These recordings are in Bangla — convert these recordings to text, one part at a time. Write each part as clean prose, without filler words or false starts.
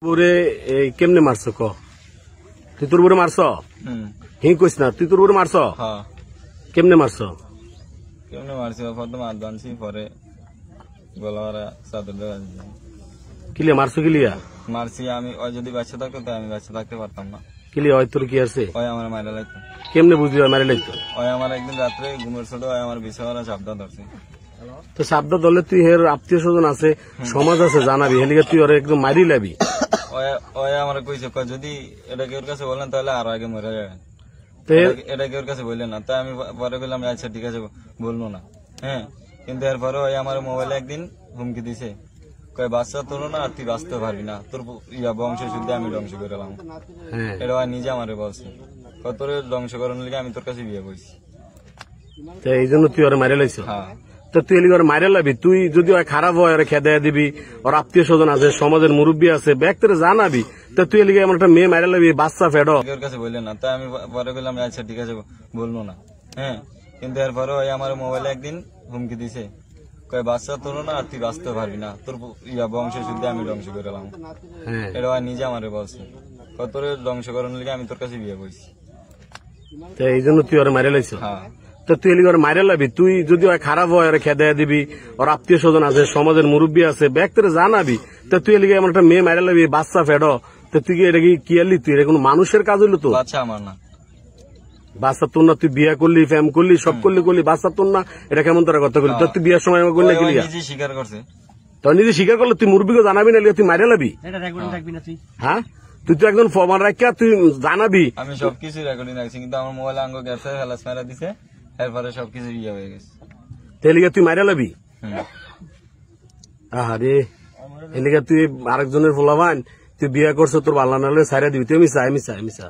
বুড়ে কেমনে মারছ ক তুই তোর বুড়ে মারছ হি কইস না তুই তোর বুড়ে মারছ কেমনে মারছ কেমনে মারছি প্রথম হাত বানছি পরে গলাওয়ারা চাদর দেওয়া কিলিয়া মারছ কিলিয়া মারছি আমি ওই যদি বাচ্চা থাকতো তো আমি বাচ্চা থাকতে পারতাম না কিলিয়া ওই তোর কি আছে ওই আমার মারা লাগতো কেমনে বুঝলি মারে লাগতো ওই আমার একদিন রাত্রে ঘুমের ছোট ওই আমার বিছানা চাপদা ধরছে তো সাবদা দলে তুই হের আত্মীয় স্বজন আছে সমাজ আছে জানাবি হেলিকে তুই ওরা একদম মারি লাবি ওই আমার কইছে যদি এটা কেউ কাছে বলেন তাহলে আরো আগে মরে যাবে এটা কেউ কাছে বললেন না তাই আমি পরে বললাম আচ্ছা ঠিক আছে বলবো না হ্যাঁ কিন্তু এরপরে ওই আমার মোবাইলে একদিন হুমকি দিছে কয় বাচ্চা তোর না আর তুই বাঁচতে পারবি না তোর বংশ শুদ্ধ আমি ধ্বংস করে এলাম এটা নিজে আমারে বলছে কত ধ্বংস করার লিগে আমি তোর কাছে বিয়ে করছি এই জন্য তুই ওরা মারে লাইছ হ্যাঁ তুই এলি ওরা মারে লাবি তুই যদি খারাপ হয় ওরা খেদা দিবি ওর আত্মীয় স্বজন আছে সমাজের মুরব্বী আছে ব্যক্তিরা জানাবি তা তুই এলিগে এমন একটা মেয়ে মারে লাবি বাচ্চা ফেডো কেউ কাছে বললেন না তাই আমি পরে বললাম আচ্ছা ঠিক আছে বলবো না হ্যাঁ কিন্তু এরপরে ওই আমার মোবাইলে একদিন হুমকি দিছে কয় বাচ্চা তোর না আর তুই বাঁচতে পারবি না তোর বংশ শুদ্ধ আমি ধ্বংস করে এলাম এটা নিজে আমারে বলছে কত ধ্বংস করার লিগে আমি তোর কাছে বিয়ে করছি এই জন্য তুই ওরা মারে লাইছ হ্যাঁ তো তুই এলিগে ওরা মারে লাবি তুই যদি খারাপ হয় ওরা খেদা দিবি ওর আত্মীয় স্বজন আছে সমাজের মুরব্বী আছে ব্যক্তিরা জানাবি তা তুই এলিগে এমন একটা মেয়ে মারে লাবি বাচ্চা ফেডো তো তুই এটা কি আলি তুই এটা কোনো মানুষের কাজ হইলো তো বাচ্চা আমার না বাচ্চা তোর না তুই বিয়া করলি ফ্যাম করলি সব করলি বাচ্চা তোর না এটা কেমন তোরা কথা করলি তুই বিয়ার সময় করলে গেলি নিজে স্বীকার করছে তো নিজে স্বীকার করলে তুই মুরব্বীকে জানাবি না তুই মারে লাবি হ্যাঁ তুই তো একজন ফরমান রাখিয়া তুই জানাবি আমি সবকিছু রেকর্ডিং রাখছি কিন্তু আমার মোবাইল আঙ্গ গেছে হেলাস মেরা দিছে এরপরে সবকিছু ইয়ে হয়ে গেছে তেলিগা তুই মারে লাবি আরে এলিগা তুই আরেকজনের ফলাবান তুই বিয়া করছো তোর বাল্লা নালে সাইরা দিবি তুই মিশা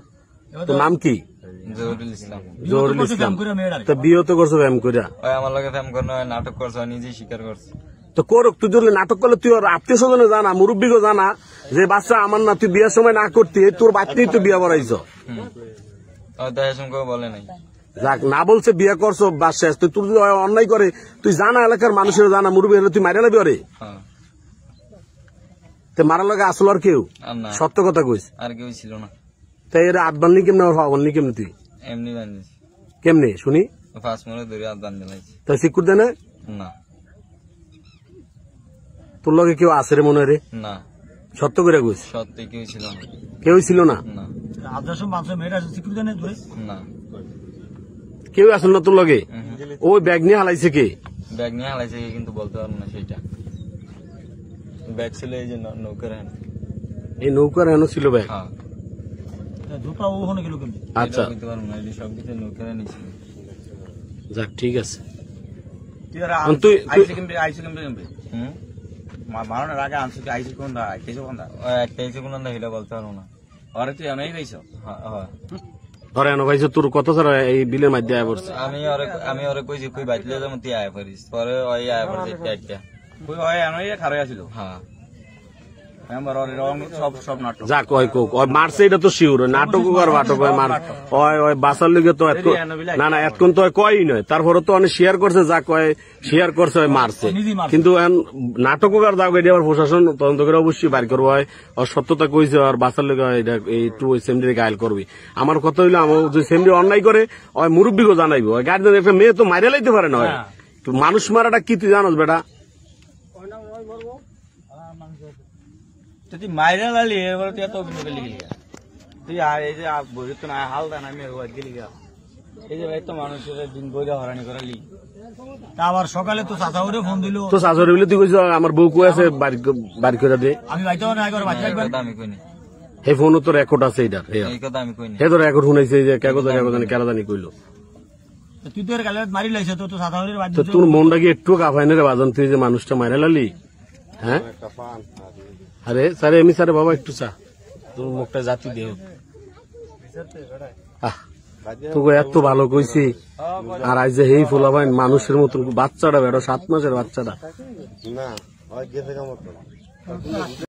তোর নাম কি জহুরুল ইসলাম তো বিয়ে তো করছো ফ্যাম করিয়া আমার লগে ফ্যাম করনো নাটক করছো নিজেই স্বীকার করছে তো করুক তুই যদি নাটক করলে তুই ওর আত্মীয় স্বজনে জানা মুরব্বীকে জানা যে বাচ্চা আমার না তুই বিয়ের সময় না করতি তোর বাচ্চাই তুই বিয়ে করাইছ বলে নাই যাক না বলছে বিয়ে করছো বাচ্চা তুই তোর যদি অন্যায় করে তুই জানা এলাকার মানুষের জানা মুরব্বী হলে তুই মারে লাবি ওরে মারার লগে আসল আর কেউ সত্য কথা কইস আর কেউ ছিল না তাই এরা আট বানলি কেমনে বানলি কেমনে তুই এমনি বানিয়েছি কেমনে শুনি ফার্স্ট মনে ধরে আট বান দিলাইছি তাই সিকুর দেয় না তোর লগে কেউ আসে রে মনে রে না সত্য করে কইস সত্যি কেউ ছিল না কেউ ছিল না না কেউ আসল না তোর লগে ওই ব্যাগ নিয়ে হালাইছে কে ব্যাগ নিয়ে হালাইছে কিন্তু বলতে পারবো না সেইটা ব্যাগ ছিল এই যে নৌকার এই নৌকার হেন ছিল ব্যাগ আচ্ছা সবকিছু নৌকার নিয়েছিল যাক ঠিক আছে মারানোর আগে আনছি আইসি কোন একটা কোন হিলা বলতে পারবো না ওরে তুই এনেই পাইছ ধরে এনো ভাইছো তোর কত সারা এই বিলের মধ্যে আয় পড়ছে আমি ওরে কইছি কই বাইতলে যেমন তুই আয় পারিস পরে ওই আয় পড়ছে একটা কই হয় এনই খারাপ আছিল হ্যাঁ যা কয় কোক মারছে এটা তো শিওর নাটক আর বাটক মার ওই বাসার লিগে তো না এতক্ষণ তো কয়ই নয় তারপরে তো অনেক শেয়ার করছে যা কয় শেয়ার করছে মারছে কিন্তু নাটক আর যাও এটি আবার প্রশাসন তদন্ত করে অবশ্যই বাইর করবো হয় ওর সত্যতা কইছে আর বাসার লিগে একটু ওই সেমডি গায়েল করবি আমার কথা হইলো আমার যদি সেমডি অন্যায় করে ওই মুরব্বীকে জানাইবো গার্জেন একটা মেয়ে তো মারিয়া লাইতে পারে না মানুষ মারাটা কি তুই জানোস বেটা তুই মাইরা লালি এবার তুই এত অভিনয় করলি গেলি তুই আর এই যে বই তো না হাল দান আমি গেলি এই যে ভাই তো মানুষের দিন বইরা হরানি করালি আবার সকালে তো চাচাউরে ফোন দিল তো চাচাউরে বলে তুই কইছ আমার বউ কই আছে বাড়ি করে দে আমি বাইতে না একবার বাচ্চা একবার আমি কইনি হে ফোনও তো রেকর্ড আছে এটা এই কথা আমি কইনি হে তো রেকর্ড শুনাইছে যে কাগজ কেরা জানি কইলো তুই তো এর গালে মারি লাইছ তো চাচাউরের বাড়ি তো তোর মনটা কি একটু কাফাইনে রে বাজন তুই যে মানুষটা মাইরা লালি হ্যাঁ আরে স্যারে এমনি স্যারে বাবা একটু চা তোর মুখটা জাতি দেহ তোকে এত ভালো কইছি আর আজ যে এই ফোলাবাইন মানুষের মতন বাচ্চাটা বেড়ো 7 মাসের বাচ্চাটা না